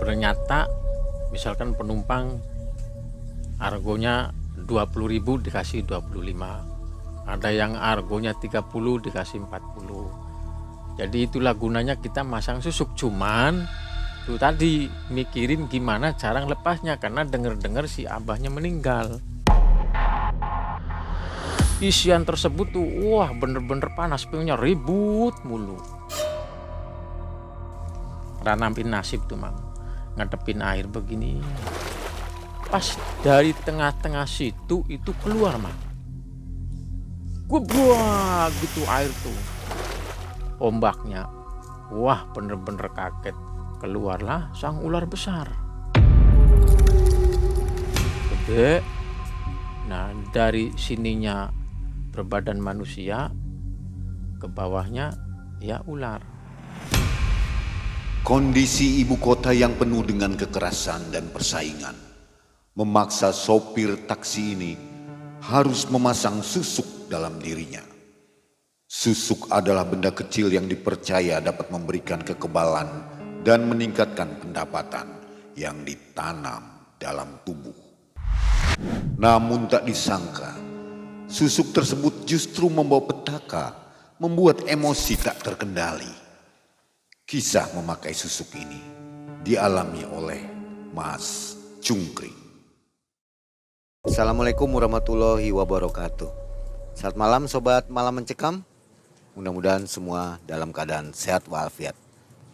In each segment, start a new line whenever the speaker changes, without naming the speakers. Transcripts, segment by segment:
Ternyata misalkan penumpang argonya 20.000 dikasih 25, ada yang argonya 30 dikasih 40. Jadi itulah gunanya kita masang susuk. Cuman itu tadi mikirin gimana cara lepasnya, karena denger-dengar si abahnya meninggal. Isian tersebut tuh wah bener-bener panas, pengennya ribut mulu. Ranampin nasib tuh mang, ngadepin air begini. Pas dari tengah-tengah situ itu keluar mang, gubrak gitu air tuh, ombaknya. Wah bener-bener kaget. Keluarlah sang ular besar, gede. Nah dari sininya berbadan manusia, ke bawahnya ya ular.
Kondisi ibu kota yang penuh dengan kekerasan dan persaingan memaksa sopir taksi ini harus memasang susuk dalam dirinya. Susuk adalah benda kecil yang dipercaya dapat memberikan kekebalan dan meningkatkan pendapatan yang ditanam dalam tubuh. Namun tak disangka, susuk tersebut justru membawa petaka, membuat emosi tak terkendali. Kisah memakai susuk ini dialami oleh Mas Cungkring.
Assalamualaikum warahmatullahi wabarakatuh. Selamat malam sobat Malam Mencekam. Mudah-mudahan semua dalam keadaan sehat walafiat.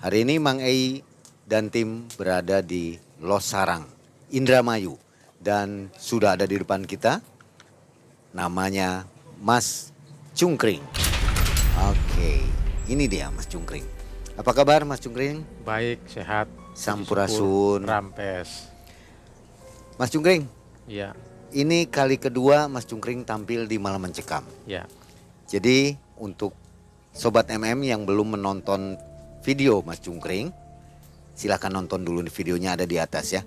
Hari ini Mang Ei dan tim berada di Losarang, Indramayu. Dan sudah ada di depan kita, namanya Mas Cungkring. Oke, ini dia Mas Cungkring. Apa kabar Mas Cungkring?
Baik, sehat,
Sampurasun.
rampes.
Mas Cungkring,
Ya,
ini kali kedua Mas Cungkring tampil di Malam Mencekam.
ya.
Jadi untuk Sobat MM yang belum menonton video Mas Cungkring, silahkan nonton dulu, videonya ada di atas ya.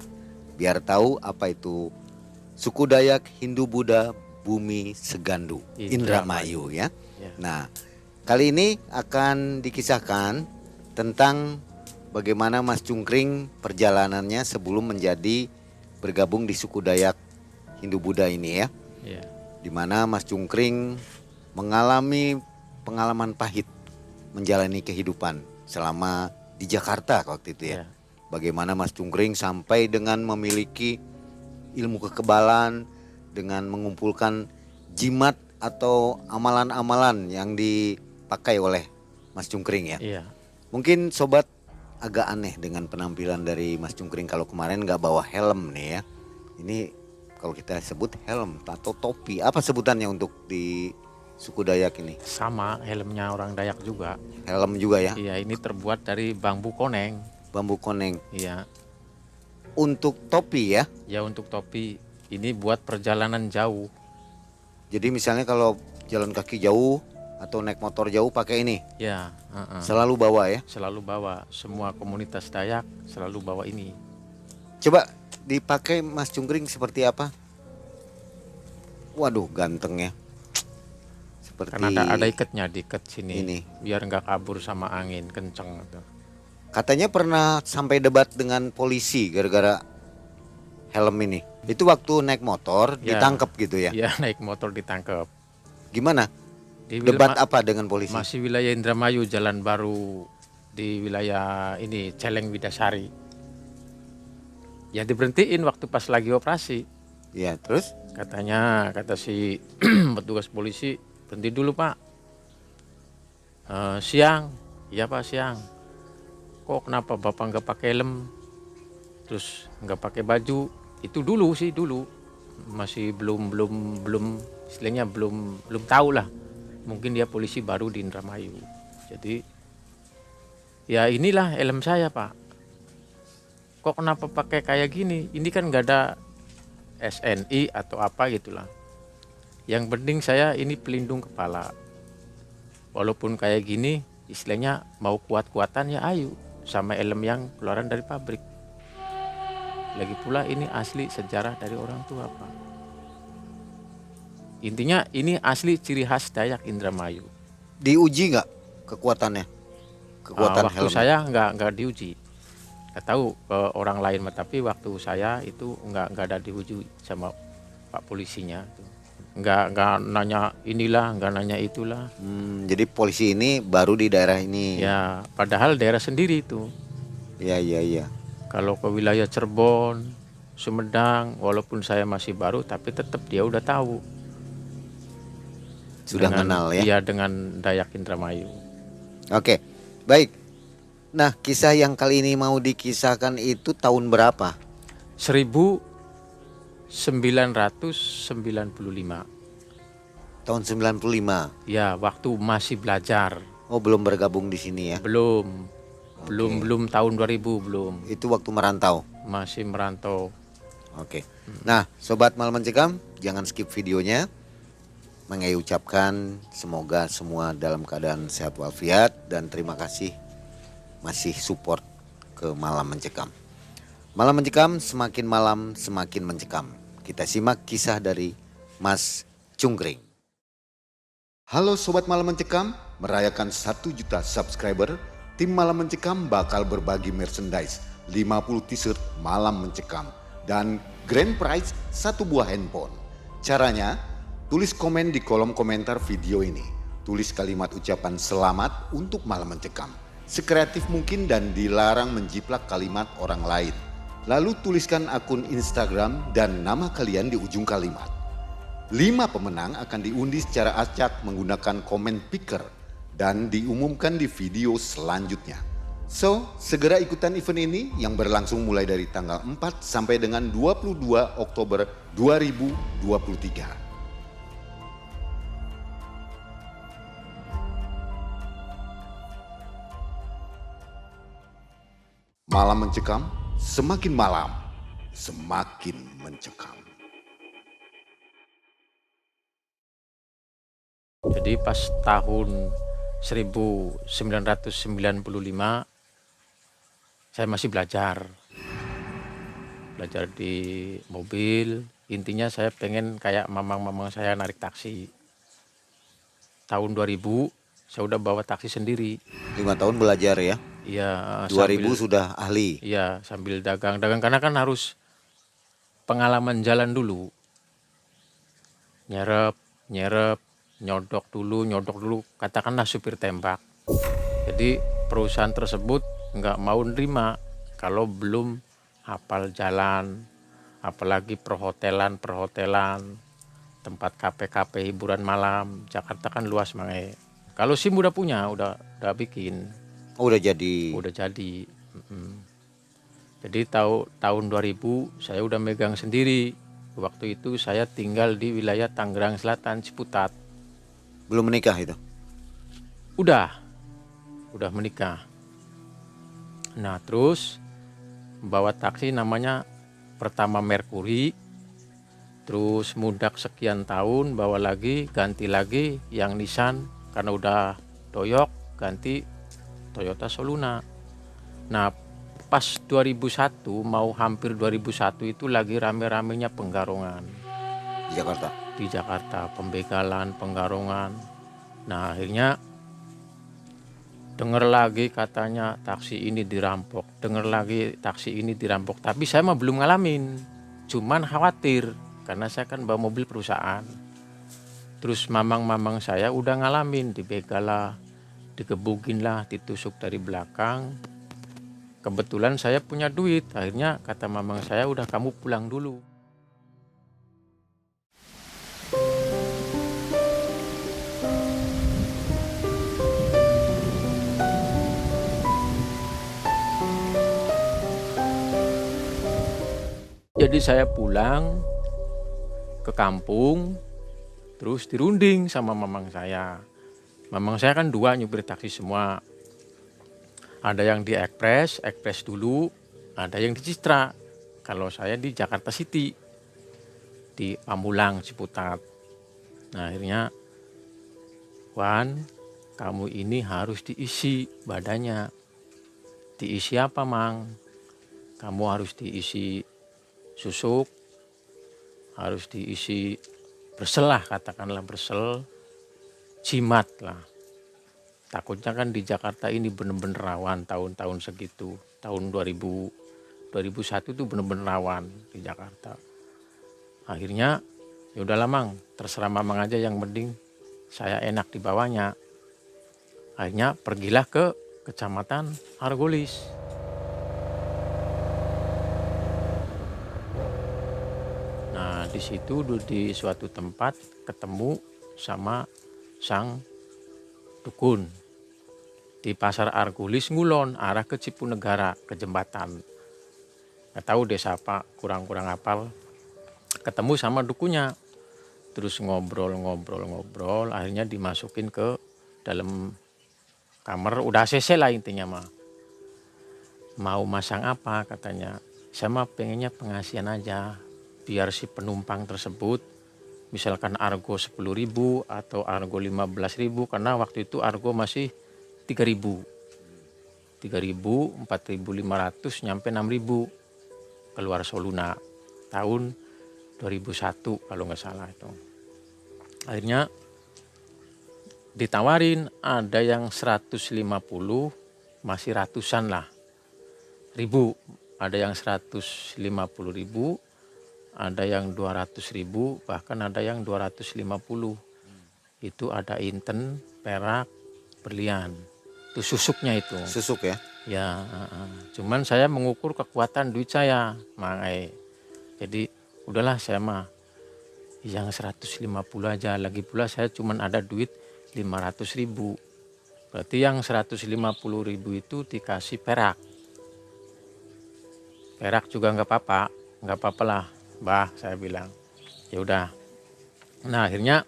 Biar tahu apa itu suku Dayak Hindu Buddha Bumi Segandu Indramayu ya.
Ya.
Nah kali ini akan dikisahkan tentang bagaimana Mas Cungkring perjalanannya sebelum menjadi bergabung di suku Dayak Hindu Buddha ini ya.
Ya.
Dimana Mas Cungkring mengalami pengalaman pahit menjalani kehidupan selama di Jakarta waktu itu ya.
Ya.
Bagaimana Mas Cungkring sampai dengan memiliki ilmu kekebalan dengan mengumpulkan jimat atau amalan-amalan yang dipakai oleh Mas Cungkring ya.
Iya.
Mungkin sobat agak aneh dengan penampilan dari Mas Cungkring kalau kemarin nggak bawa helm nih ya. Ini kalau kita sebut helm atau topi, apa sebutannya untuk di suku Dayak ini?
Sama helmnya orang Dayak juga.
Helm juga ya,
Iya, ini terbuat dari bambu koneng.
bambu koneng.
Iya.
Untuk topi ya.
Ya untuk topi ini buat perjalanan jauh.
Jadi misalnya kalau jalan kaki jauh atau naik motor jauh pakai ini.
Ya,
Selalu bawa ya.
selalu bawa. Semua komunitas Dayak selalu bawa ini.
Coba dipakai Mas Cungkring seperti apa? Waduh ganteng ya. Seperti
Karena ada ikatnya, diikat sini.
Ini.
Biar nggak kabur sama angin kenceng gitu.
Katanya pernah sampai debat dengan polisi gara-gara helm ini. Itu waktu naik motor
Ya.
ditangkap gitu ya.
Iya, naik motor ditangkap.
Gimana?
Di
Debat
ma-
apa dengan polisi?
Masih wilayah Indramayu, jalan baru di wilayah ini Celeng Widasari. Ya diberhentiin waktu pas lagi operasi.
Ya, terus?
Kata si petugas polisi, berhenti dulu pak. Siang, iya pak siang. Kok kenapa bapak nggak pakai helm, terus nggak pakai baju? Itu dulu sih dulu masih belum istilahnya belum tahu lah. Mungkin dia polisi baru di Indramayu. Jadi ya inilah helm saya pak. Kok kenapa pakai kayak gini? Ini kan nggak ada SNI atau apa gitulah. Yang penting saya ini pelindung kepala. Walaupun kayak gini, istilahnya mau kuat-kuatan ya ayo. Sama helm yang keluaran dari pabrik. Lagi pula ini asli sejarah dari orang tua pak. Intinya ini asli ciri khas Dayak Indramayu.
Diuji nggak kekuatannya? Kekuatan
Waktu
helm?
saya nggak diuji. Nggak tahu ke orang lain mah, tapi waktu saya itu nggak ada diuji sama Pak polisinya. Nggak nanya inilah, nggak nanya itulah.
Jadi polisi ini baru di daerah ini.
Ya, padahal daerah sendiri itu.
Iya, iya, iya.
Kalau ke wilayah Cirebon, Sumedang, walaupun saya masih baru, tapi tetap dia udah tahu.
Sudah kenal ya.
Iya, dengan Dayak Indramayu.
Oke, baik. Nah, kisah yang kali ini mau dikisahkan itu tahun berapa?
1995.
Tahun 95.
Ya, waktu masih belajar.
Oh, belum bergabung di sini ya.
Belum tahun 2000 belum.
Itu waktu merantau.
Masih merantau.
Oke. Nah, sobat Malam Mencekam, jangan skip videonya. Mang Ei ucapkan semoga semua dalam keadaan sehat walafiat dan terima kasih masih support ke Malam Mencekam. Malam Mencekam, semakin malam semakin mencekam. Kita simak kisah dari Mas Cungkring.
Halo Sobat Malam Mencekam, merayakan 1 juta subscriber, tim Malam Mencekam bakal berbagi merchandise 50 t-shirt Malam Mencekam dan grand prize 1 buah handphone. Caranya, tulis komen di kolom komentar video ini. Tulis kalimat ucapan selamat untuk Malam Mencekam, sekreatif mungkin dan dilarang menjiplak kalimat orang lain. Lalu tuliskan akun Instagram dan nama kalian di ujung kalimat. 5 pemenang akan diundi secara acak menggunakan komen picker dan diumumkan di video selanjutnya. So, segera ikutan event ini yang berlangsung mulai dari tanggal 4 sampai dengan 22 Oktober 2023. Malam Mencekam, semakin malam, semakin mencekam.
Jadi pas tahun 1995 saya masih belajar di mobil. Intinya saya pengen kayak mamang-mamang saya narik taksi. Tahun 2000 saya udah bawa taksi sendiri.
5 tahun belajar ya.
Iya,
2000 sudah ahli.
Iya, sambil dagang karena kan harus pengalaman jalan dulu. Nyerep, nyodok dulu, katakanlah supir tembak. Jadi perusahaan tersebut nggak mau nerima kalau belum hafal jalan, apalagi perhotelan, tempat kafe hiburan malam. Jakarta kan luas Mange. Kalau SIM udah punya, udah bikin.
Oh, udah jadi.
Udah jadi. Jadi tahun 2000 saya udah megang sendiri. Waktu itu saya tinggal di wilayah Tangerang Selatan, Ciputat.
Belum menikah itu?
Udah menikah. Nah terus bawa taksi namanya pertama Mercury. Terus mudak sekian tahun bawa lagi, ganti lagi yang Nissan. Karena udah doyok ganti Toyota Soluna. Nah pas 2001 mau hampir 2001 itu lagi rame-ramenya penggarongan. Di Jakarta, pembegalan, penggarongan. Nah akhirnya dengar lagi katanya taksi ini dirampok, tapi saya mah belum ngalamin, cuman khawatir karena saya kan bawa mobil perusahaan. Terus mamang saya udah ngalamin, dibegal lah, digebukin lah, ditusuk dari belakang. Kebetulan saya punya duit, akhirnya kata mamang saya, udah kamu pulang dulu. Jadi saya pulang ke kampung, terus dirunding sama mamang saya. Mamang saya kan 2 nyupir taksi semua. Ada yang di Express dulu, ada yang di Citra. Kalau saya di Jakarta City, di Pamulang, Ciputat. Nah akhirnya, Wan, kamu ini harus diisi badannya. Diisi apa, Mang? Kamu harus diisi susuk, harus diisi bersel lah, katakanlah bersel, jimat lah. Takutnya kan di Jakarta ini bener-bener rawan tahun-tahun segitu. tahun 2001 tuh bener-bener rawan di Jakarta. Akhirnya ya udahlah Mang, terserah Mamang aja, yang penting saya enak di bawahnya. Akhirnya pergilah ke Kecamatan Argolis. Nah, di situ di suatu tempat ketemu sama sang dukun. Di Pasar Argolis ngulon arah ke Cipunegara, ke jembatan. Nggak tahu desa apa, kurang-kurang hafal. Ketemu sama dukunya. Terus ngobrol, akhirnya dimasukin ke dalam kamar, udah ACC lah intinya mah. Mau masang apa katanya, saya mah pengennya pengasihan aja, biar si penumpang tersebut misalkan argo 10.000 atau argo 15.000, karena waktu itu argo masih 3.000, 4.500 nyampe 6.000 keluar Soluna tahun 2001 kalau nggak salah itu. Akhirnya ditawarin, ada yang 150, masih ratusan lah ribu, ada yang 150.000, ada yang 200.000, bahkan ada yang 250. Itu ada inten, perak, berlian. Itu susuknya itu.
Susuk ya?
Ya, cuman saya mengukur kekuatan duit saya, Mang E. Jadi udahlah saya mah yang 150 aja, lagi pula saya cuman ada duit 500.000. Berarti yang 150.000 itu dikasih perak. Perak juga nggak apa-apa lah, Bah, saya bilang. Ya udah. Nah, akhirnya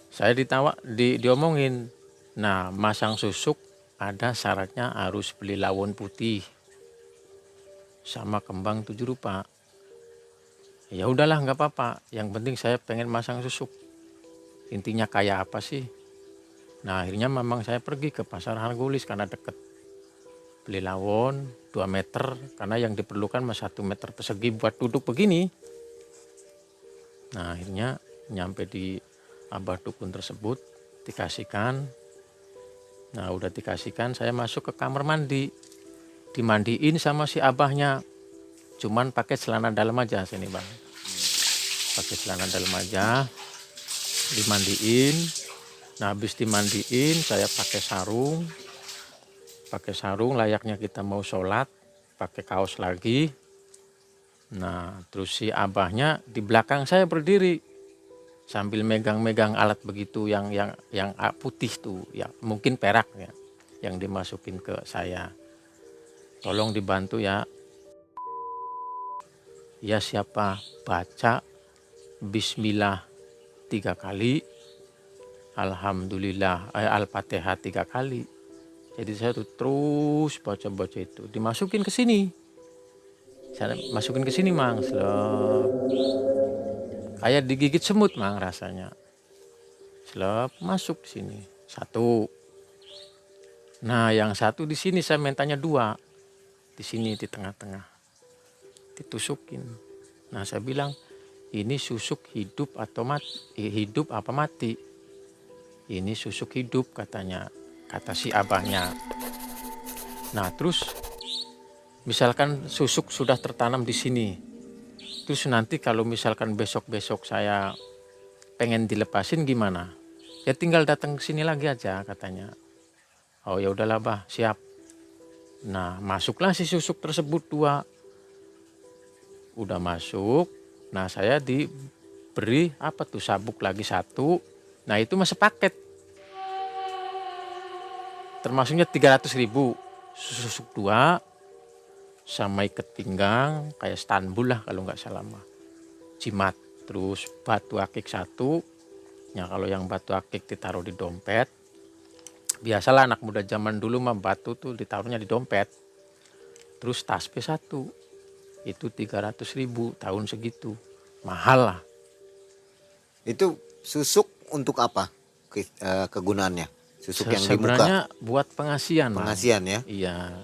saya diomongin. Nah, masang susuk ada syaratnya, harus beli lawon putih sama kembang 7 rupa. Ya udahlah nggak apa-apa, yang penting saya pengen masang susuk. Intinya kayak apa sih? Nah, akhirnya memang saya pergi ke Pasar Argolis karena deket. Beli lawon 2 meter, karena yang diperlukan mah 1 meter persegi buat duduk begini. Nah, akhirnya nyampe di abah dukun tersebut, dikasihkan. Nah, udah dikasihkan, saya masuk ke kamar mandi. Dimandiin sama si abahnya. Cuman pakai celana dalam aja sini Bang. Pakai celana dalam aja, dimandiin. Nah, habis dimandiin saya pakai sarung layaknya kita mau sholat, pakai kaos lagi. Nah, terus si abahnya di belakang saya berdiri sambil megang-megang alat begitu yang putih tuh, ya mungkin perak ya, yang dimasukin ke saya. Tolong dibantu ya. Ya siapa, baca Bismillah 3 kali, Alhamdulillah, Al-Fatihah 3 kali. Jadi saya tuh terus baca-baca itu, dimasukin ke sini. Saya masukin ke sini Mang, kayak digigit semut Mang rasanya. Masuk ke sini. 1. Nah, yang 1 di sini saya mintanya 2. Di sini di tengah-tengah. Ditusukin. Nah, saya bilang, ini susuk hidup atau mati? Hidup apa mati? Ini susuk hidup katanya, kata si abahnya. Nah, terus misalkan susuk sudah tertanam di sini, terus nanti kalau misalkan besok-besok saya pengen dilepasin gimana? Ya tinggal datang ke sini lagi aja katanya. Oh ya udahlah Bah, siap. Nah, masuklah si susuk tersebut 2. Udah masuk. Nah, saya diberi apa tuh, sabuk lagi 1. Nah, itu masih paket. Termasuknya 300.000. Susuk 2 sama ikat pinggang kayak Istanbul lah kalau nggak salah mah. Jimat, terus batu akik 1. Ya kalau yang batu akik ditaruh di dompet. Biasalah anak muda zaman dulu mah batu tuh ditaruhnya di dompet. Terus tasbih 1. Itu 300.000 tahun segitu. Mahal lah.
Itu susuk untuk apa kegunaannya? Susuk yang di muka?
Sebenarnya buat pengasihan.
Pengasihan ya?
Iya.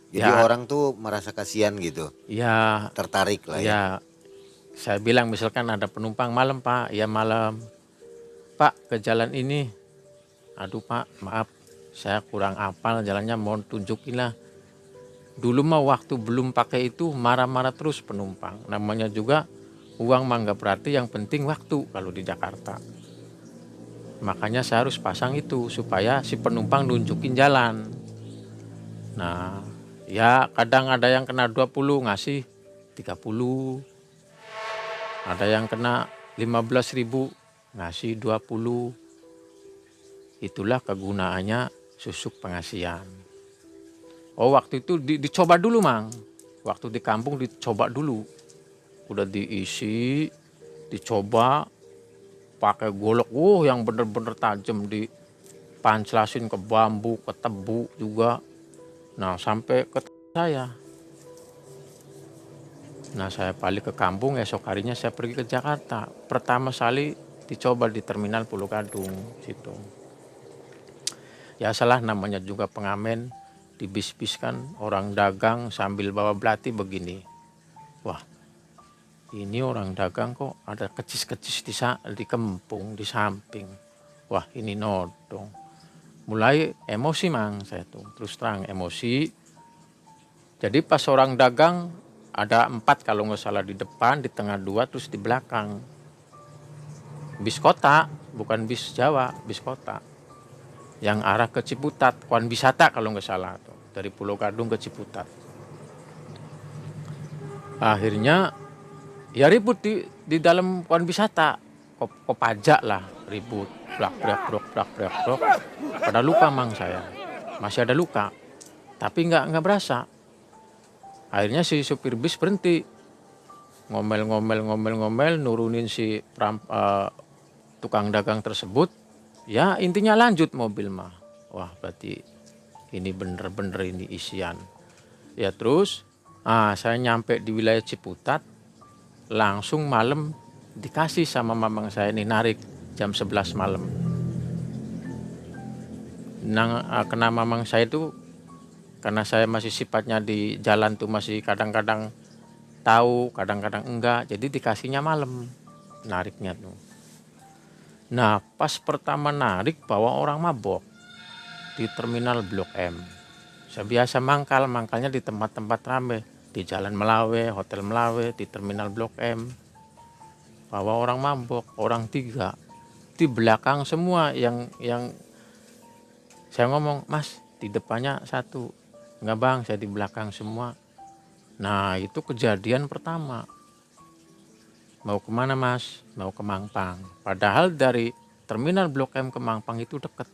Jadi orang tuh merasa kasihan gitu.
Iya.
Tertarik lah ya.
Iya. Saya bilang misalkan ada penumpang malam Pak, ya malam. Pak, ke jalan ini. Aduh Pak, maaf. Saya kurang hafal jalannya, mau tunjukin lah. Dulu mah waktu belum pakai itu marah-marah terus penumpang. Namanya juga uang mah nggak berarti, yang penting waktu kalau di Jakarta. Makanya saya harus pasang itu supaya si penumpang nunjukin jalan. Nah, ya kadang ada yang kena 20 ngasih 30. Ada yang kena 15.000 ngasih 20. Itulah kegunaannya susuk pengasian. Oh, waktu itu dicoba dulu, Mang. Waktu di kampung dicoba dulu. Udah diisi, dicoba pakai golok, yang bener-bener tajam, dipanslasin ke bambu, ke tebu juga. Nah, sampai ke saya. Nah, saya balik ke kampung, esok harinya saya pergi ke Jakarta. Pertama kali dicoba di Terminal Pulau Gadung situ. Ya salah, namanya juga pengamen, di bis-bis kan orang dagang sambil bawa belati begini. Wah, ini orang dagang kok ada kecis-kecis di kempung, di samping. Wah, ini nodong. Mulai emosi, Mang, saya tuh. Terus terang emosi. Jadi pas orang dagang ada 4 kalau nggak salah, di depan, di tengah 2, terus di belakang. Bis kota, bukan bis Jawa, bis kota. Yang arah ke Ciputat, Kuan Wisata kalau nggak salah tuh, dari Pulau Gadung ke Ciputat. Akhirnya ya ribut di dalam Kuan Wisata, pajak lah, ribut, blak. Pada luka, Mang, saya masih ada luka, tapi nggak berasa. Akhirnya si supir bis berhenti, ngomel, nurunin si tukang dagang tersebut. Ya intinya lanjut mobil mah. Wah, berarti ini bener-bener ini isian. Ya terus saya nyampe di wilayah Ciputat, langsung malam dikasih sama mamang saya ini, narik jam 11 malam. Kena mamang saya itu, karena saya masih sifatnya di jalan tuh masih kadang-kadang tahu, kadang-kadang enggak, jadi dikasihnya malam nariknya tuh. Nah, pas pertama narik bawa orang mabok di Terminal Blok M. Saya biasa mangkalnya di tempat-tempat rame, di Jalan Melawe, Hotel Melawe, di Terminal Blok M. Bawa orang mabok, orang 3. Di belakang semua yang saya ngomong, "Mas, di depannya 1. Enggak, Bang, saya di belakang semua." Nah, itu kejadian pertama. Mau kemana, Mas? Mau ke Mampang. Padahal dari Terminal Blok M ke Mampang itu dekat.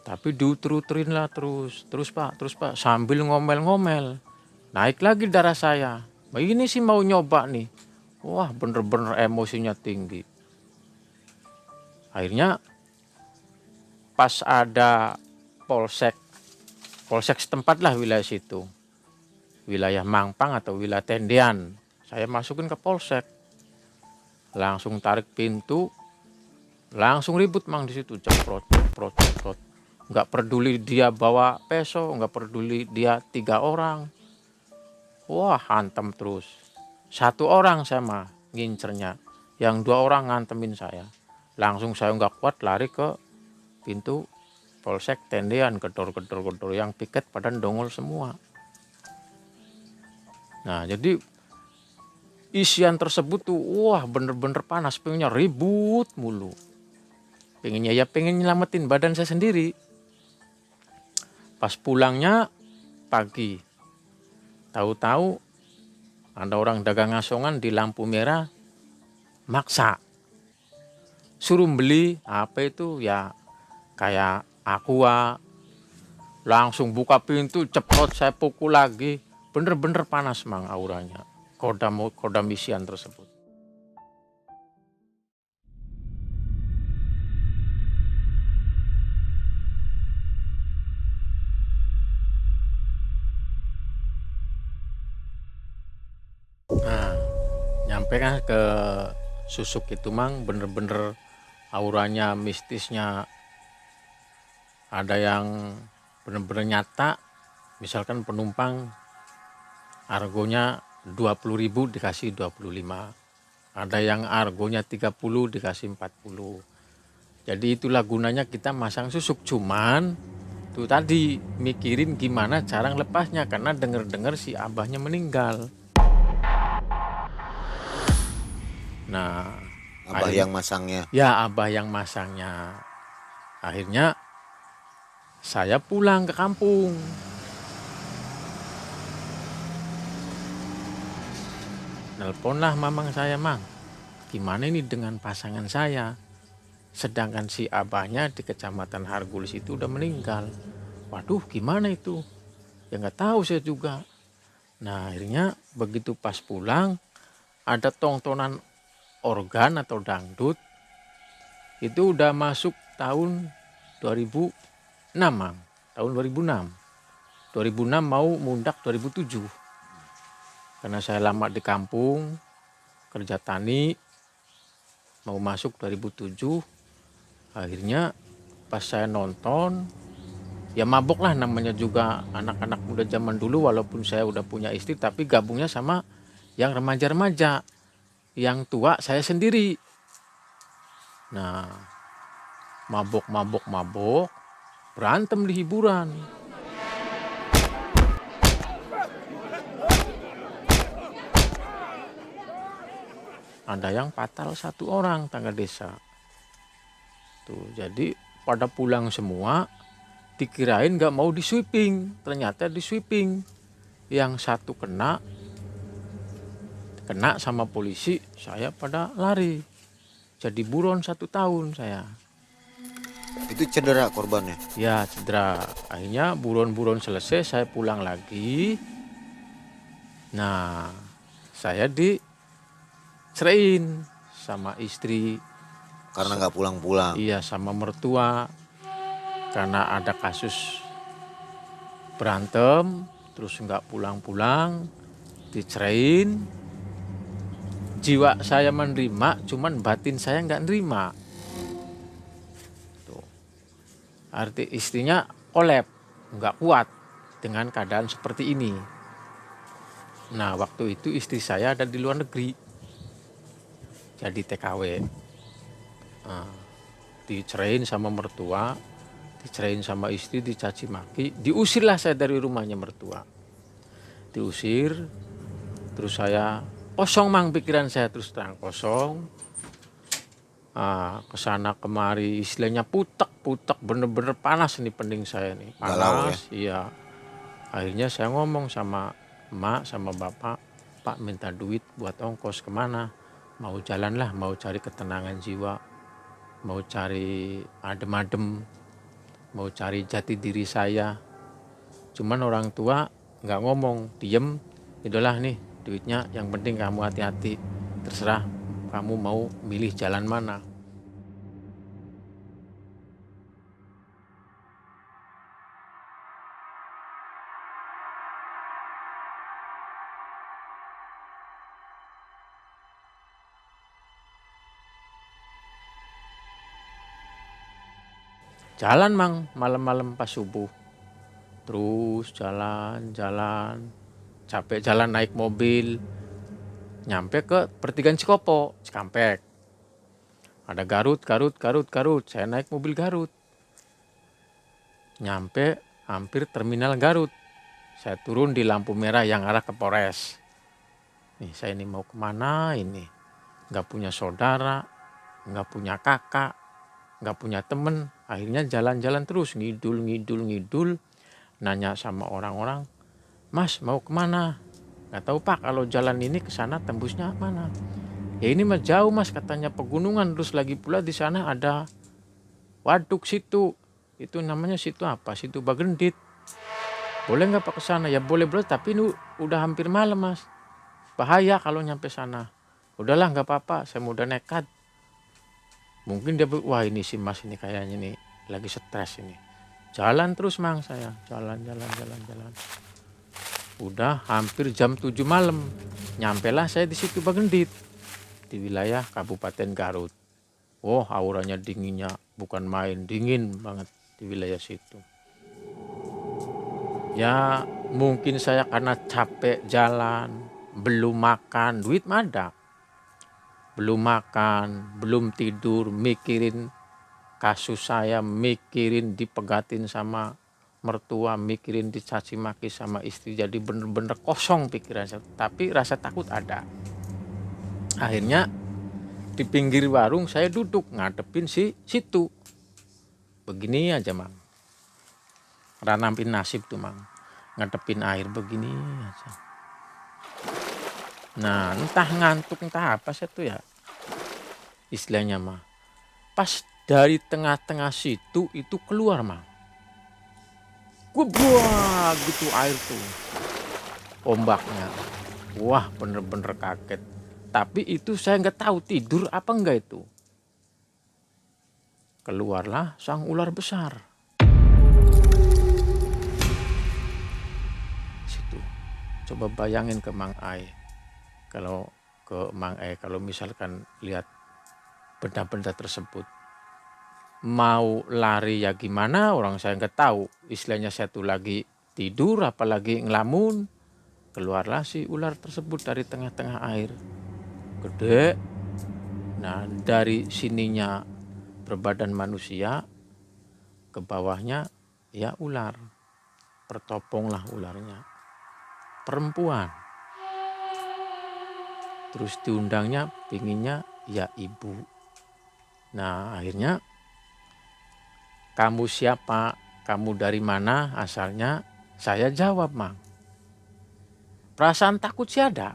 Tapi diuter-uterin lah terus Pak, sambil ngomel-ngomel. Naik lagi darah saya. Ini sih mau nyoba nih. Wah, bener-bener emosinya tinggi. Akhirnya pas ada polsek setempat lah wilayah situ. Wilayah Mampang atau wilayah Tendian. Saya masukin ke polsek, langsung tarik pintu, langsung ribut, Mang, di situ, ceprot. Nggak peduli dia bawa peso, nggak peduli dia 3 orang. Wah, hantam terus. 1 orang saya mah ngincernya, yang 2 orang ngantemin saya. Langsung saya nggak kuat lari ke pintu polsek Tendian, gedor, yang piket pada dongol semua. Nah, jadi isian tersebut tuh, wah, bener-bener panas, pengennya ribut mulu. Pengen nyelamatin badan saya sendiri. Pas pulangnya pagi, tahu-tahu ada orang dagang asongan di lampu merah, maksa suruh beli apa itu ya, kayak aqua. Langsung buka pintu, ceprot, saya pukul lagi. Bener-bener panas, Mang, auranya. Kodam isian tersebut. Nah, nyampe kan ke susuk itu, Mang, bener-bener auranya, mistisnya ada yang bener-bener nyata. Misalkan penumpang argonya 20.000 dikasih 25. Ada yang argonya 30 dikasih 40. Jadi itulah gunanya kita masang susuk. Cuman Itu tadi mikirin gimana cara lepasnya karena denger-dengar si abahnya meninggal. Nah,
Abah yang masangnya.
ya abah yang masangnya. Akhirnya saya pulang ke kampung. Nelponlah mamang saya, Mang. Gimana ini dengan pasangan saya? Sedangkan si abahnya di Kecamatan Hargulis itu udah meninggal. Waduh, gimana itu? Ya nggak tahu saya juga. Nah, akhirnya begitu pas pulang, ada tontonan organ atau dangdut. Itu udah masuk tahun 2006, Mang. Tahun 2006. 2006 mau mundak 2007. Karena saya lama di kampung, kerja tani, mau masuk 2007. Akhirnya pas saya nonton, ya mabok lah, namanya juga anak-anak muda zaman dulu, walaupun saya udah punya istri, tapi gabungnya sama yang remaja-remaja. Yang tua saya sendiri. Nah, mabok, berantem di hiburan. Ada yang fatal 1 orang tangga desa. Tuh, jadi pada pulang semua, dikirain gak mau di sweeping, ternyata di sweeping. Yang 1 kena sama polisi, saya pada lari. Jadi buron 1 tahun saya.
Itu cedera korbannya.
Ya cedera. Akhirnya buron-buron selesai, saya pulang lagi. Nah, saya diceraiin sama istri.
Karena nggak pulang-pulang.
Iya, sama mertua. Karena ada kasus berantem, terus nggak pulang-pulang, diceraiin. Jiwa saya menerima, cuman batin saya nggak nerima. Tuh. Arti istrinya kolab, nggak kuat dengan keadaan seperti ini. Nah, waktu itu istri saya ada di luar negeri, jadi TKW. Nah, diceraiin sama mertua, diceraiin sama istri, dicaci maki, diusirlah saya dari rumahnya mertua. Diusir, terus saya kosong, Mang, pikiran saya terus terang kosong. Kesana kemari istilahnya putek, bener-bener panas nih pening saya nih,
Galau,
panas. Iya. Akhirnya saya ngomong sama emak sama bapak, Pak minta duit buat ongkos kemana? Mau jalan lah, mau cari ketenangan jiwa, mau cari adem-adem, mau cari jati diri saya. Cuman orang tua nggak ngomong, diem. Itulah nih duitnya, yang penting kamu hati-hati, terserah kamu mau milih jalan mana. Jalan, Mang, malam-malam pas subuh. Terus jalan, capek jalan naik mobil. Nyampe ke pertigaan Cikopo, Cikampek. Ada Garut. Saya naik mobil Garut. Nyampe hampir terminal Garut. Saya turun di lampu merah yang arah ke Polres. Nih, saya ini mau kemana ini? Nggak punya saudara, nggak punya kakak, nggak punya temen. Akhirnya jalan-jalan terus, ngidul. Nanya sama orang-orang, Mas mau kemana? Nggak tahu Pak, kalau jalan ini ke sana tembusnya mana? Ya ini mah jauh Mas, katanya pegunungan. Terus lagi pula di sana ada waduk situ. Itu namanya situ apa? Situ Bagendit. Boleh nggak Pak ke sana? Ya boleh, tapi ini udah hampir malam Mas. Bahaya kalau nyampe sana. Udahlah nggak apa-apa, saya udah nekat. Mungkin dia, wah ini si Mas ini kayaknya nih lagi stres ini. Jalan terus, Mang, saya. Jalan. Udah hampir jam 7 malam. Nyampelah saya di situ Bagendit. Di wilayah Kabupaten Garut. Oh, auranya dinginnya bukan main. Dingin banget di wilayah situ. Ya mungkin saya karena capek jalan, belum makan, duit mah ada. Belum makan, belum tidur, mikirin kasus saya, mikirin dipegatin sama mertua, mikirin dicaci maki sama istri, jadi bener-bener kosong pikiran saya. Tapi rasa takut ada. Akhirnya di pinggir warung saya duduk ngadepin situ. Begini aja Mang. Ranampin nasib tuh Mang. Ngadepin air begini aja. Nah entah ngantuk entah apa saya tuh ya. Istilahnya mah. Pas dari tengah-tengah situ itu keluar Mang. Wah gitu air tuh. Ombaknya. Wah bener-bener kaget. Tapi itu saya nggak tahu tidur apa enggak itu. Keluarlah sang ular besar. Situ. Coba bayangin ke Mang Ai. Kalau ke Mang Ai, kalau misalkan lihat benda-benda tersebut. Mau lari ya gimana, orang saya nggak tahu. Istilahnya saya tuh lagi tidur, apalagi ngelamun. Keluarlah si ular tersebut dari tengah-tengah air. Gede. Nah dari sininya berbadan manusia, ke bawahnya ya ular. Pertoponglah ularnya. Perempuan. Terus diundangnya pinginnya ya ibu. Nah akhirnya kamu siapa? Kamu dari mana asalnya? Saya jawab Mang. Perasaan takut sih ada.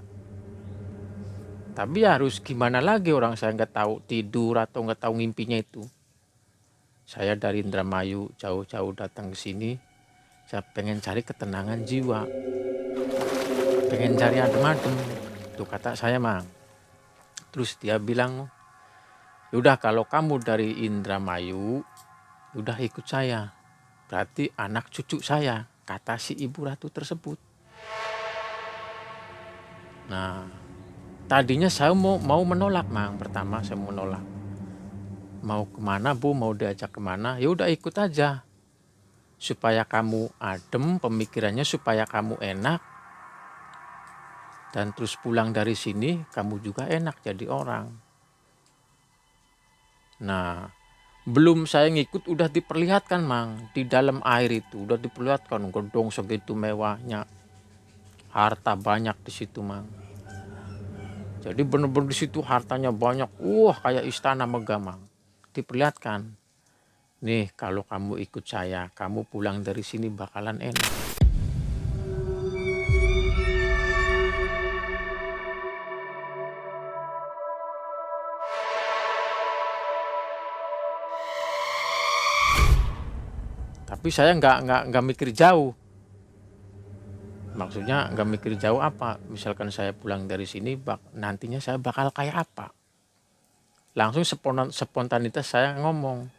Tapi harus gimana lagi, orang saya nggak tahu tidur atau nggak tahu ngimpinya itu. Saya dari Indramayu jauh-jauh datang ke sini. Saya pengen cari ketenangan jiwa. Pengen cari adem-adem. Itu kata saya Mang. Terus dia bilang, udah kalau kamu dari Indramayu, udah ikut saya. Berarti anak cucu saya, kata si ibu ratu tersebut. Nah, tadinya saya mau menolak Mang. Pertama saya mau menolak. Mau kemana Bu? Mau diajak kemana? Ya udah ikut aja. Supaya kamu adem pemikirannya, supaya kamu enak. Dan terus pulang dari sini kamu juga enak jadi orang. Nah, belum saya ngikut udah diperlihatkan Mang. Di dalam air itu udah diperlihatkan gedung segitu mewahnya. Harta banyak di situ Mang. Jadi bener-bener di situ hartanya banyak. Wah kayak istana megah Mang. Diperlihatkan. Nih kalau kamu ikut saya, kamu pulang dari sini bakalan enak. Tapi saya nggak mikir jauh. Maksudnya nggak mikir jauh apa. Misalkan saya pulang dari sini, nantinya saya bakal kayak apa. Langsung spontanitas saya ngomong.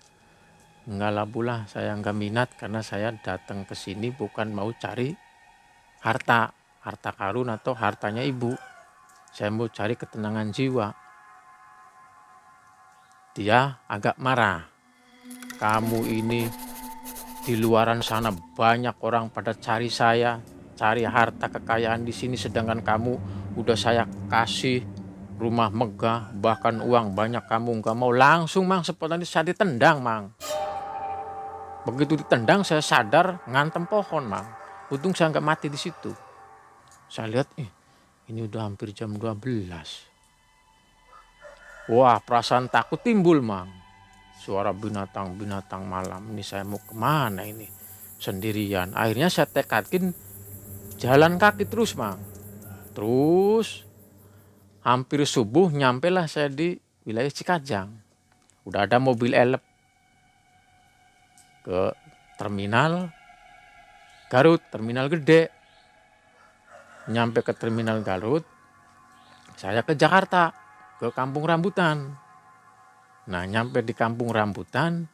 Enggak lah Bu lah, saya nggak minat karena saya datang ke sini bukan mau cari harta karun atau hartanya ibu. Saya mau cari ketenangan jiwa. Dia agak marah. Kamu ini di luaran sana banyak orang pada cari saya, cari harta kekayaan di sini, sedangkan kamu udah saya kasih rumah megah, bahkan uang banyak, kamu nggak mau. Langsung Mang spontan saya ditendang Mang. Begitu ditendang saya sadar ngantem pohon Mang. Untung saya nggak mati di situ. Saya lihat ini udah hampir jam 12. Wah perasaan takut timbul Mang. Suara binatang-binatang malam. Ini saya mau kemana ini? Sendirian. Akhirnya saya tekadkin jalan kaki terus Mang. Terus hampir subuh nyampelah saya di wilayah Cikajang. Udah ada mobil elep ke terminal Garut, terminal gede. Nyampe ke terminal Garut, saya ke Jakarta, ke Kampung Rambutan. Nah nyampe di Kampung Rambutan,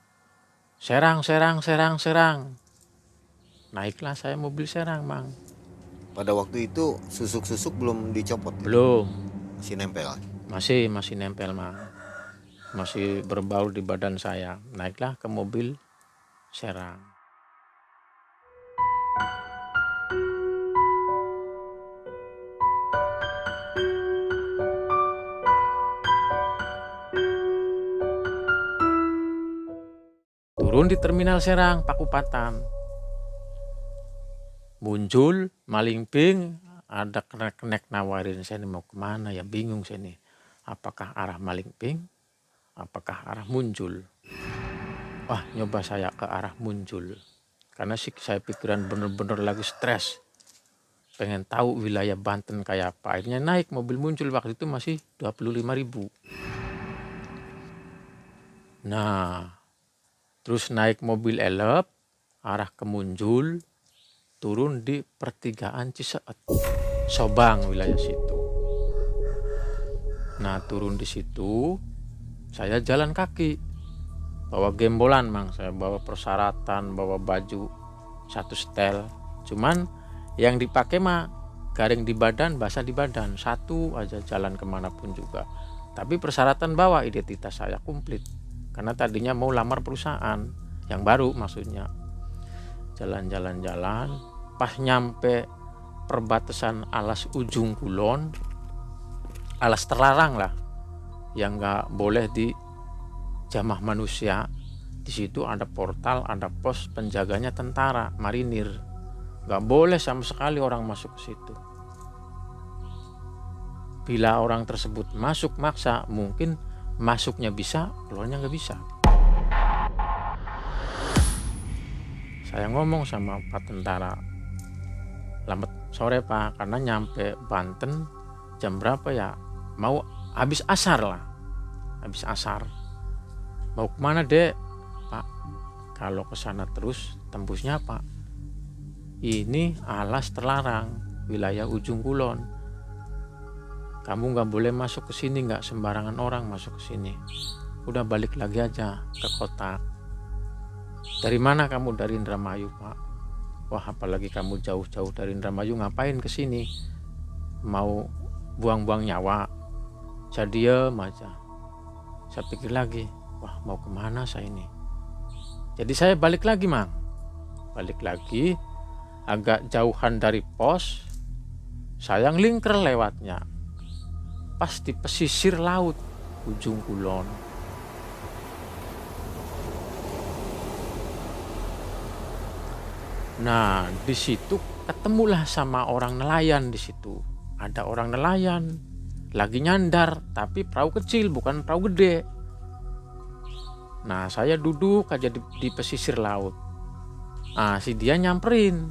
serang. Naiklah saya mobil serang Mang.
Pada waktu itu susuk-susuk belum dicopot?
Belum.
Masih nempel?
Masih nempel Mang. Masih berbau di badan saya. Naiklah ke mobil serang. Turun di terminal Serang, Pakupatan. muncul maling ping, ada kenek-kenek nawarin saya ini mau kemana ya, bingung saya nih. Apakah arah maling ping, apakah arah muncul. Wah, nyoba saya ke arah muncul. Karena sih saya pikiran bener-bener lagi stres. Pengen tahu wilayah Banten kayak apa. Akhirnya naik mobil muncul, waktu itu masih 25.000. Nah, terus naik mobil elep, arah ke Muncul, turun di pertigaan Ciseet, Sobang wilayah situ. Nah, turun di situ, saya jalan kaki, bawa gembolan mang, saya bawa persyaratan, bawa baju, satu setel. Cuman yang dipakai mah garing di badan, basah di badan, satu aja jalan kemanapun juga. Tapi persyaratan bawa, identitas saya komplit. Karena tadinya mau lamar perusahaan yang baru maksudnya. Jalan-jalan-jalan, pas nyampe perbatasan Alas Ujung Kulon, alas terlarang lah, yang nggak boleh di jamah manusia. Di situ ada portal, ada pos, penjaganya tentara, marinir. Nggak boleh sama sekali orang masuk ke situ. Bila orang tersebut masuk maksa, mungkin masuknya bisa, keluarnya nggak bisa. Saya ngomong sama Pak Tentara, lambat sore Pak, karena nyampe Banten jam berapa ya? Mau habis asar lah, habis asar. Mau kemana Dek? Pak, kalau ke sana terus tembusnya Pak, ini alas terlarang, wilayah Ujung Kulon. Kamu nggak boleh masuk ke sini, nggak sembarangan orang masuk ke sini. Udah balik lagi aja ke kota. Dari mana kamu? Dari Indramayu Pak. Wah, apalagi kamu jauh-jauh dari Indramayu, ngapain ke sini? Mau buang-buang nyawa? Saya diem aja. Saya pikir lagi, wah mau kemana saya ini? Jadi saya balik lagi Mang. Balik lagi, agak jauhan dari pos, saya ngelingker lewatnya. Pas di pesisir laut Ujung Kulon. Nah, di situ ketemulah sama orang nelayan di situ. Ada orang nelayan lagi nyandar, tapi perahu kecil, bukan perahu gede. Nah, saya duduk aja di pesisir laut. Nah, si dia nyamperin.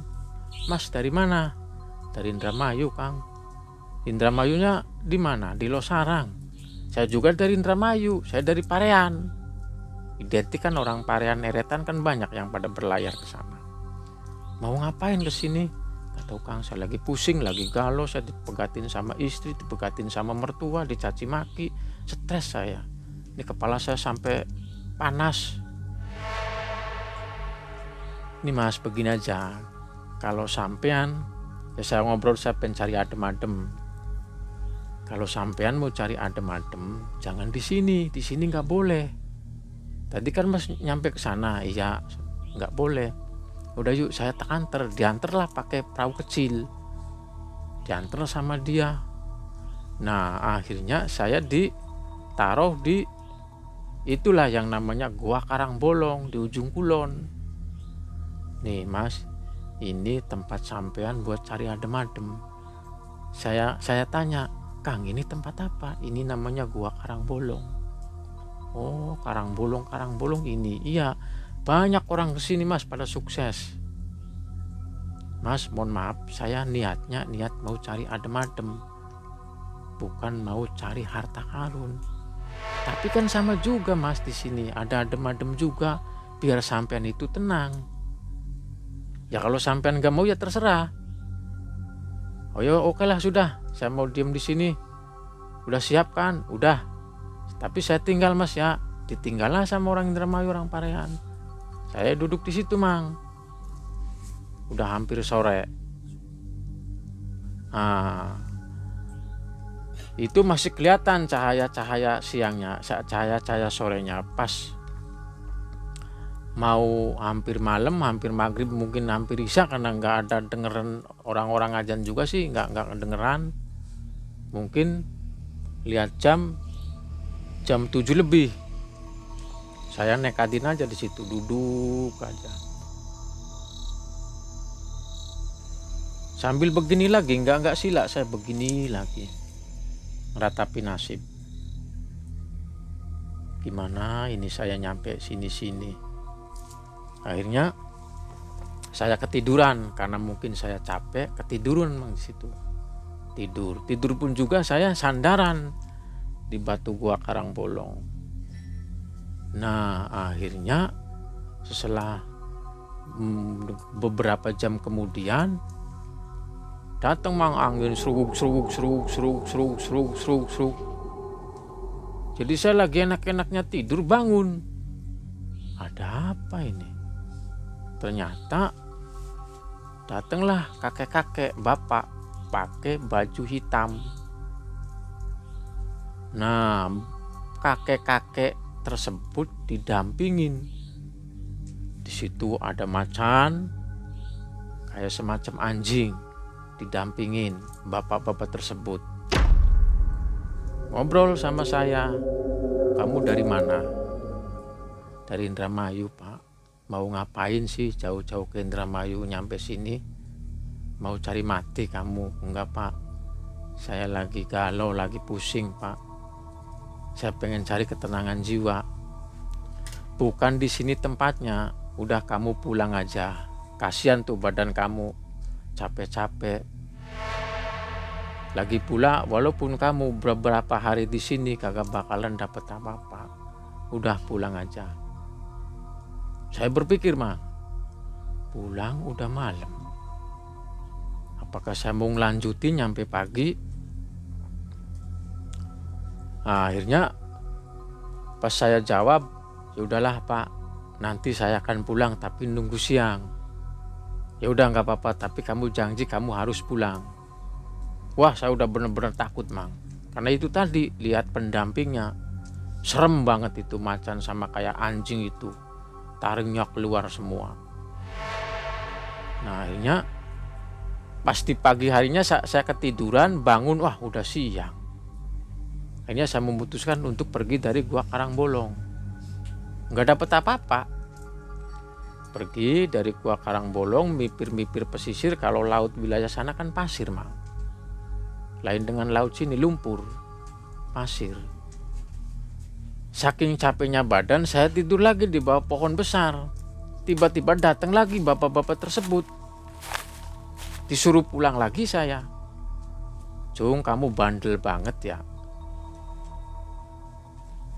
Mas, dari mana? Dari Indramayu, Kang. Indramayunya di mana? Di Losarang. Saya juga dari Indramayu, saya dari Parean. Identik kan, orang Parean Eretan kan banyak yang pada berlayar ke sana. Mau ngapain ke sini? Gak tahu Kang, saya lagi pusing, lagi galau, saya dipegatin sama istri, dipegatin sama mertua, dicaci maki, stres saya. Ini kepala saya sampai panas. Ini Mas, begini aja. Kalau sampean, ya saya ngobrol, saya pengen cari adem-adem. Kalau sampean mau cari adem-adem, jangan di sini nggak boleh. Tadi kan Mas nyampe ke sana, iya nggak boleh. Udah yuk, saya tak anter, diantar lah pakai perahu kecil, diantar sama dia. Nah, akhirnya saya ditaruh di itulah yang namanya Gua Karangbolong di Ujung Kulon. Nih Mas, ini tempat sampean buat cari adem-adem. Saya tanya, Kang, ini tempat apa? Ini namanya Gua Karangbolong. Oh, Karangbolong ini. Iya, banyak orang kesini Mas, pada sukses. Mas, mohon maaf, saya niat mau cari adem-adem, bukan mau cari harta karun. Tapi kan sama juga Mas, di sini ada adem-adem juga, biar sampean itu tenang. Ya kalau sampean gak mau ya terserah. Oh ya oke lah, sudah, saya mau diem di sini. Udah siap kan? Udah. Tapi saya tinggal Mas ya. Ditinggal lah sama orang Indramayu, orang Parean. Saya duduk di situ Mang. Udah hampir sore. Nah, itu masih kelihatan cahaya-cahaya siangnya, cahaya-cahaya sorenya. Pas mau hampir malam, hampir maghrib, mungkin hampir isya, karena nggak ada dengeran orang-orang azan juga sih, nggak dengeran. Mungkin lihat jam 7 lebih. Saya nekatin aja di situ, duduk aja. Sambil begini lagi, nggak silak, saya begini lagi. Meratapi nasib. Gimana ini saya nyampe sini-sini. Akhirnya saya ketiduran karena mungkin saya capek, ketiduran memang di situ. Tidur pun juga saya sandaran di batu gua Karangbolong. Nah, akhirnya setelah beberapa jam kemudian datang mang angin seruk. Jadi saya lagi enak-enaknya tidur, bangun. Ada apa ini? Ternyata datanglah kakek-kakek bapak pakai baju hitam. Nah, kakek-kakek tersebut didampingin. Di situ ada macan, kayak semacam anjing, didampingin bapak-bapak tersebut. Ngobrol sama saya, kamu dari mana? Dari Indramayu, Pak. Mau ngapain sih jauh-jauh ke Indramayu nyampe sini? Mau cari mati kamu? Enggak, Pak. Saya lagi galau, lagi pusing, Pak. Saya pengen cari ketenangan jiwa. Bukan di sini tempatnya. Udah kamu pulang aja. Kasihan tuh badan kamu. Capek-capek. Lagi pula walaupun kamu beberapa hari di sini kagak bakalan dapet apa-apa. Udah pulang aja. Saya berpikir, Mang, pulang udah malam. Apakah saya mau ngelanjutin nyampe pagi? Nah, akhirnya pas saya jawab, ya udahlah Pak, nanti saya akan pulang tapi nunggu siang. Ya udah nggak apa-apa, tapi kamu janji kamu harus pulang. Wah, saya udah bener-bener takut, Mang. Karena itu tadi, lihat pendampingnya. Serem banget itu macan sama kayak anjing itu. Taringnya keluar semua. Nah, akhirnya pasti pagi harinya saya ketiduran, bangun, wah udah siang. Akhirnya saya memutuskan untuk pergi dari gua Karangbolong. Nggak dapet apa-apa. Pergi dari gua Karangbolong, mipir-mipir pesisir. Kalau laut wilayah sana kan pasir, Mang. Lain dengan laut sini, lumpur, pasir. Saking capeknya badan, saya tidur lagi di bawah pohon besar. Tiba-tiba datang lagi bapak-bapak tersebut. Disuruh pulang lagi saya. Jung, kamu bandel banget ya.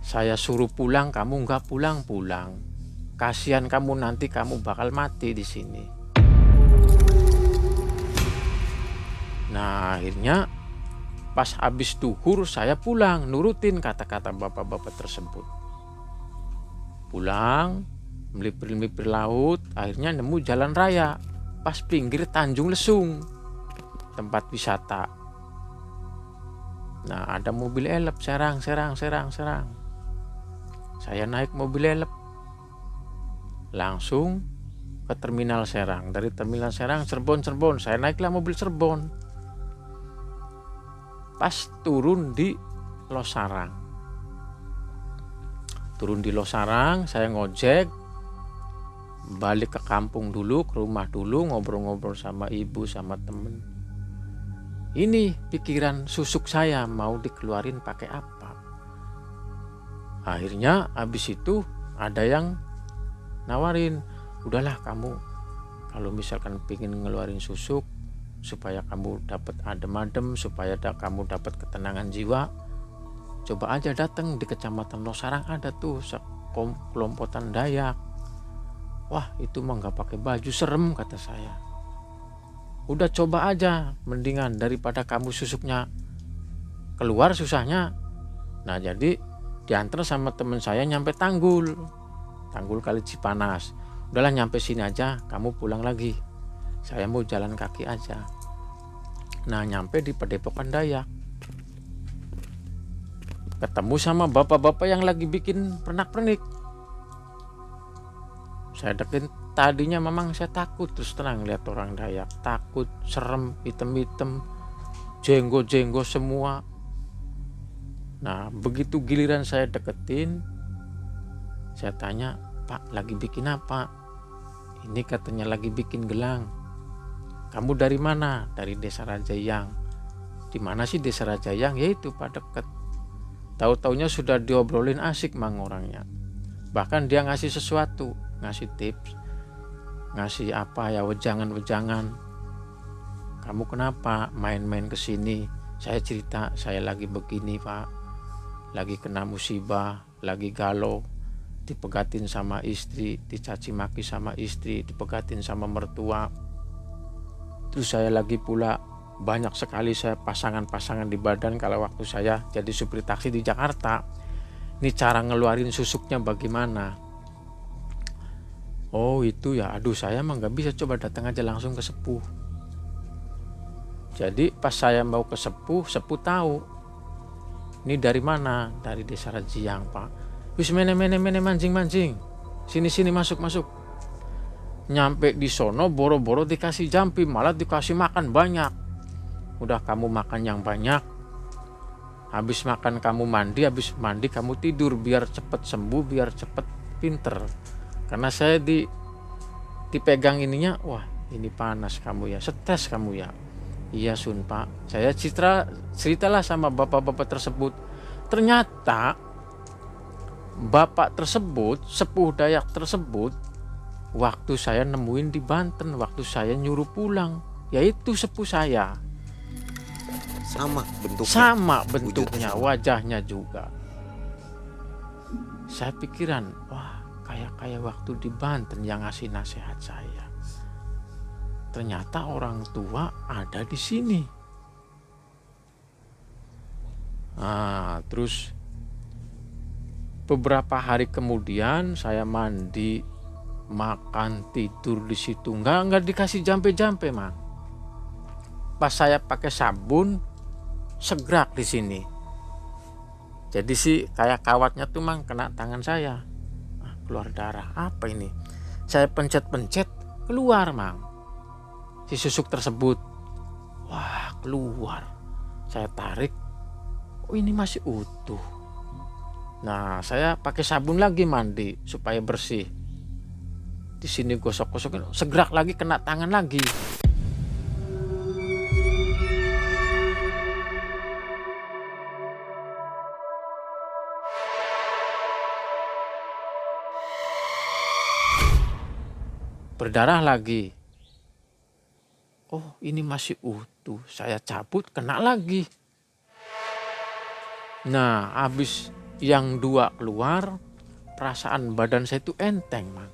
Saya suruh pulang, kamu nggak pulang-pulang. Kasihan kamu, nanti kamu bakal mati di sini. Nah, akhirnya pas habis duhur saya pulang, nurutin kata-kata bapak-bapak tersebut. Pulang, melipir-melipir laut, akhirnya nemu jalan raya. Pas pinggir Tanjung Lesung, tempat wisata. Nah, ada mobil elep, serang. Saya naik mobil elep. Langsung ke terminal Serang. Dari terminal Serang, Cirebon. Saya naiklah mobil Cirebon. Pas turun di Losarang. Saya ngojek. Balik ke kampung dulu, ke rumah dulu, ngobrol-ngobrol sama ibu, sama temen. Ini pikiran susuk saya mau dikeluarin pakai apa. Akhirnya habis itu ada yang nawarin, udahlah kamu kalau misalkan pengen ngeluarin susuk supaya kamu dapat adem-adem, supaya kamu dapat ketenangan jiwa, coba aja datang di Kecamatan Losarang, ada tuh kelompokan Dayak. Wah, itu mah nggak pakai baju, serem kata saya. Udah coba aja, mendingan daripada kamu susuknya keluar susahnya. Nah, jadi diantar sama temen saya nyampe Tanggul Kali Cipanas. Udahlah nyampe sini aja, kamu pulang lagi. Saya mau jalan kaki aja. Nah, nyampe di Padepokan Dayak. Ketemu sama bapak-bapak yang lagi bikin pernak-pernik. Saya deketin, tadinya memang saya takut, terus terang lihat orang Dayak. Takut, serem, hitam-hitam, jenggo-jenggo semua. Nah, begitu giliran saya deketin, saya tanya, Pak, lagi bikin apa? Ini katanya lagi bikin gelang. kamu dari mana? Dari Desa Rajayang. Di mana sih Desa Rajayang? Yaitu Pak, deket. Tahu-taunya sudah diobrolin asik mang orangnya. Bahkan dia ngasih sesuatu, ngasih tips, ngasih apa ya, wejangan-wejangan. Kamu kenapa main-main ke sini? Saya cerita, saya lagi begini Pak, lagi kena musibah, lagi galau, dipegatin sama istri, dicaci maki sama istri, dipegatin sama mertua. Terus saya lagi pula banyak sekali saya pasangan-pasangan di badan kalau waktu saya jadi supir taksi di Jakarta. Ini cara ngeluarin susuknya bagaimana? Oh itu ya, aduh saya emang gak bisa, coba datang aja langsung ke sepuh. Jadi pas saya mau ke sepuh, sepuh tahu. Ini dari mana? Dari Desa Rajayang Pak. Wis mene mancing. Sini masuk. Nyampe di sono boro-boro dikasih jampi, malah dikasih makan banyak. Udah kamu makan yang banyak, habis makan kamu mandi, habis mandi kamu tidur biar cepet sembuh, biar cepet pinter. Karena saya dipegang ininya, wah ini panas kamu ya, stres kamu ya. Iya Sun Pak, saya ceritalah sama bapak-bapak tersebut. Ternyata bapak tersebut, sepuh Dayak tersebut, waktu saya nemuin di Banten, waktu saya nyuruh pulang, yaitu sepuh saya. Sama bentuknya, wajahnya juga. Saya pikiran, wah kayak waktu di Banten yang ngasih nasihat saya. Ternyata orang tua ada di sini. Nah, terus beberapa hari kemudian saya mandi, makan, tidur di situ, nggak dikasih jampe-jampe Mang. Pas saya pakai sabun, segrak di sini. Jadi sih kayak kawatnya tuh Mang kena tangan saya. Keluar darah. Apa ini? Saya pencet-pencet, keluar Mang. Si susuk tersebut. Wah, keluar. Saya tarik. Oh, ini masih utuh. Nah, saya pakai sabun lagi mandi supaya bersih. Di sini gosok-gosok, segrak lagi kena tangan lagi. Berdarah lagi. Oh, ini masih utuh. Saya cabut, kena lagi. Nah, habis yang dua keluar, perasaan badan saya itu enteng, Mang.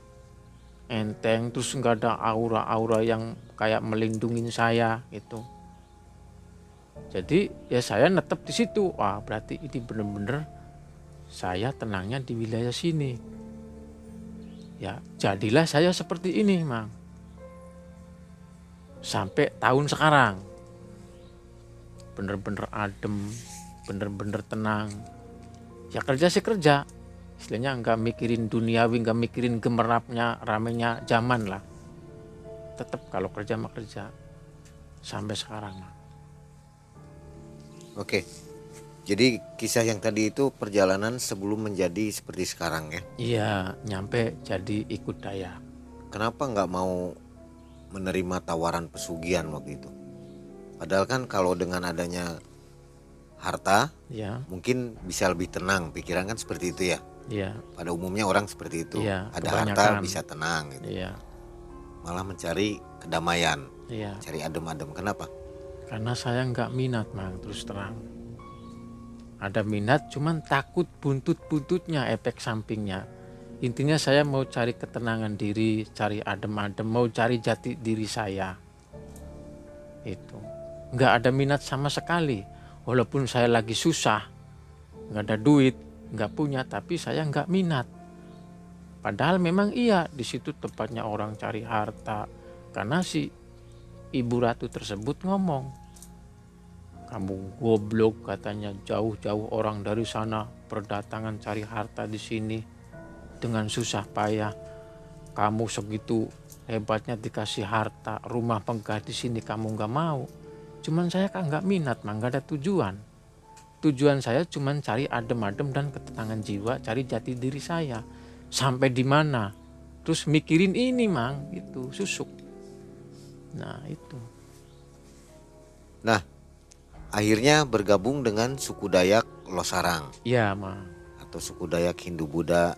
Enteng, terus nggak ada aura-aura yang kayak melindungin saya gitu. Jadi ya saya netep di situ. Wah, berarti ini bener-bener saya tenangnya di wilayah sini. Ya, jadilah saya seperti ini, Mang. Sampai tahun sekarang. Bener-bener adem, bener-bener tenang. Ya kerja sih kerja. Istilahnya nggak mikirin duniawi, nggak mikirin gemerlapnya, ramenya zaman lah. Tetap kalau kerja mah kerja. Sampai sekarang, Mang.
Oke. Jadi kisah yang tadi itu perjalanan sebelum menjadi seperti sekarang ya?
Iya, nyampe jadi ikut Dayak.
Kenapa nggak mau menerima tawaran pesugihan waktu itu? Padahal kan kalau dengan adanya harta,
Ya,
mungkin bisa lebih tenang. Pikiran kan seperti itu ya?
iya,
Pada umumnya orang seperti itu.
Iya,
Ada
kebanyakan.
harta bisa tenang gitu.
iya,
Malah mencari kedamaian,
iya.
cari adem-adem. Kenapa?
Karena saya nggak minat, Mang, terus terang. Ada minat, cuman takut buntut-buntutnya, efek sampingnya. Intinya saya mau cari ketenangan diri, cari adem-adem, mau cari jati diri saya. Itu. Nggak ada minat sama sekali. Walaupun saya lagi susah, nggak ada duit, nggak punya, tapi saya nggak minat. Padahal memang iya, di situ tempatnya orang cari harta. Karena si Ibu Ratu tersebut ngomong, kamu goblok katanya, jauh-jauh orang dari sana berdatangan cari harta di sini dengan susah payah. Kamu segitu hebatnya dikasih harta, rumah megah di sini kamu nggak mau. Cuman saya kan nggak minat, Mang, nggak ada tujuan. Tujuan saya cuman cari adem-adem dan ketenangan jiwa, cari jati diri saya. Sampai di mana? Terus mikirin ini, Mang, itu susuk. Nah itu.
Nah, akhirnya bergabung dengan suku Dayak Losarang
Iya, Mang.
atau suku Dayak Hindu Buddha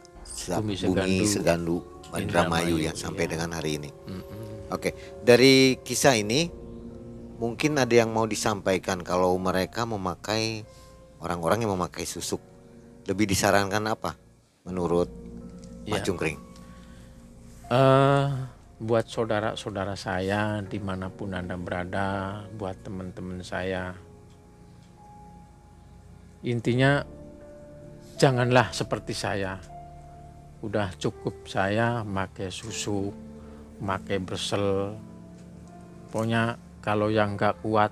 Bumi
Bumi
Segandu,
Segandu Indramayu ya
Indramayu,
sampai
iya.
dengan hari ini.
Mm-mm.
Oke, dari kisah ini mungkin ada yang mau disampaikan kalau mereka memakai orang-orang yang memakai susuk. Lebih disarankan apa menurut Mas
Iya.
Cungkring?
Buat saudara-saudara saya dimanapun Anda berada, buat teman-teman saya, intinya janganlah seperti saya. Udah cukup saya pakai susu, pakai bersel. Pokoknya kalau yang nggak kuat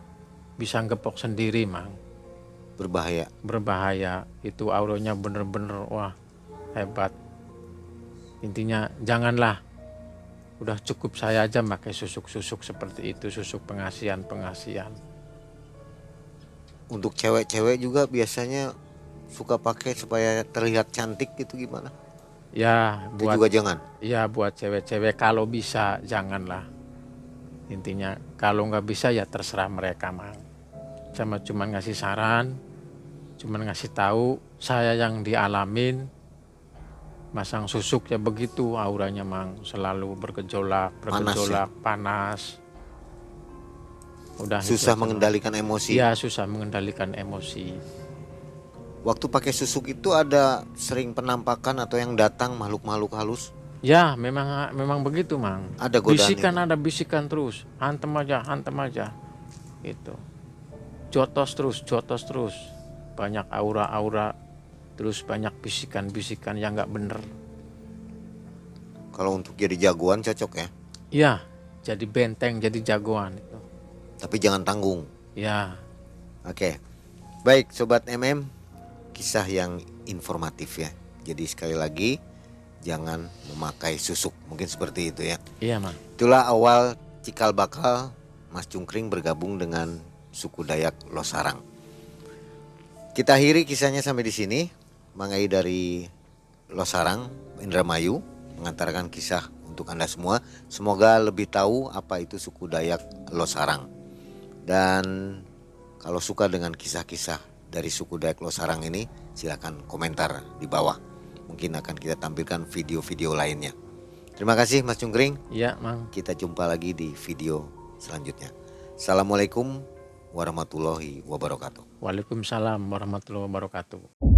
bisa gepok sendiri, Mang.
Berbahaya.
Berbahaya. Itu auranya bener-bener wah hebat. Intinya janganlah. Udah cukup saya aja pakai susuk-susuk seperti itu, susuk pengasihan-pengasihan.
Untuk cewek-cewek juga biasanya suka pakai supaya terlihat cantik gitu gimana?
Ya
Itu
buat
juga jangan.
ya buat cewek-cewek kalau bisa janganlah. Intinya kalau nggak bisa ya terserah mereka, Mang. Sama cuman ngasih saran, cuman ngasih tahu saya yang dialamin. Masang susuk ya begitu auranya, Mang, selalu bergejolak, panas. Udah itu
Susah
aja, Mang.
mengendalikan emosi.
Iya, susah mengendalikan emosi.
Waktu pakai susuk itu ada sering penampakan atau yang datang makhluk-makhluk halus?
Ya, memang begitu, Mang.
Ada godaan
Bisikan
itu?
ada bisikan terus, hantem aja. Gitu. Jotos terus. Banyak aura-aura, terus banyak bisikan-bisikan yang nggak bener.
Kalau untuk jadi jagoan cocok ya.
Iya, jadi benteng, jadi jagoan itu.
Tapi jangan tanggung.
Ya,
Oke. Baik Sobat MM, kisah yang informatif ya. Jadi sekali lagi jangan memakai susuk. Mungkin seperti itu ya.
iya, Mang.
Itulah awal cikal bakal Mas Cungkring bergabung dengan suku Dayak Losarang. Kita akhiri kisahnya sampai di sini. Mang Ai dari Losarang, Indramayu mengantarkan kisah untuk Anda semua. Semoga lebih tahu apa itu suku Dayak Losarang. Dan kalau suka dengan kisah-kisah dari suku Dayak Losarang ini, silakan komentar di bawah. Mungkin akan kita tampilkan video-video lainnya. Terima kasih Mas Cungkring.
Iya, Mang.
Kita jumpa lagi di video selanjutnya. Assalamualaikum warahmatullahi wabarakatuh.
Waalaikumsalam warahmatullahi wabarakatuh.